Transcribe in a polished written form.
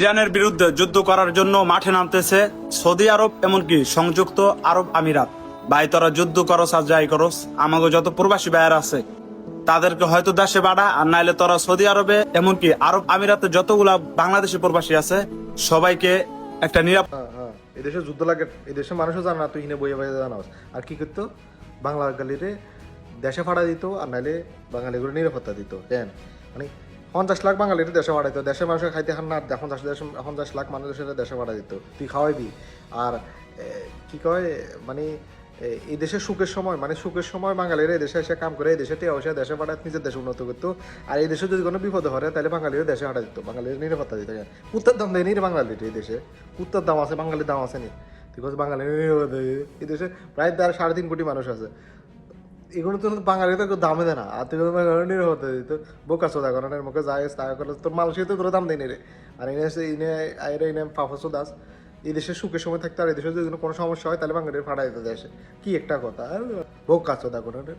ইরানের বিরুদ্ধে যুদ্ধ করার জন্য মাঠে নামতেছে সৌদি আরব, এমনকি সংযুক্ত আরব আমিরাত। ভাই তোরা যুদ্ধ করস আর যাই করস, আমাকে যত প্রবাসী ভাইয়ার আছে তাদেরকে হয়তো দেশে বাড়া, আর নাইলে তোরা সৌদি আরবে এমনকি আরব আমিরাতে যতগুলা বাংলাদেশি প্রবাসী আছে সবাইকে একটা নিরাপদ। হ্যাঁ, এদেশে যুদ্ধ লাগে, এদেশের মানুষও জানা, তুই হিনে বইয়ে বইয়ে জানাস। আর কি করতো, বাঙালিরে দেশে ফাড়া দিত, আর নাহলে বাঙালিগুলো নিরাপত্তা দিত। কেন মানে 50 লাখ বাঙালির দেশে ফাড়াইতো, দেশের মানুষের খাইতে খান না, 50 লাখ মানুষের দেশে ফাড়া দিত, তুই খাওয়াইবি। আর কি কয় মানে এই দেশের সুখের সময়, মানে সুখের সময় বাঙালিরা এই দেশে এসে কাম করে, এই দেশে টেয়া দেশে ফাড়া নিজের দেশে উন্নত করতো। আর এই দেশে যদি কোনো বিপদ হয় তাহলে বাঙালিরা দেশে ফাটা দিত, বাঙালির নিরাপত্তা দিত। কুত্তার দাম দেয়নি রে বাঙালির, এই দেশে কুত্তার দাম আছে, বাঙালির দাম আছে নি? তুই বলছিস বাঙালি এই দেশে প্রায় 3.5 কোটি মানুষ আছে, এগুলো তো বাঙালিতে কেউ দামে দেয় না। আর তুই নিরাপত্তা দিত, বোকা চোদা করানোর মুখে যায় তা করে তোর মালসি তো তোর দাম দেয়নি রে। আর এনে ফাফাসো দাস এই দেশের সুখের সময় থাকতে, আর এই দেশে যদি কোনো সমস্যা হয় তাহলে বাঙালির ফাটা দিতে দেশে, কি একটা কথা, বোকা চোদা করানোর।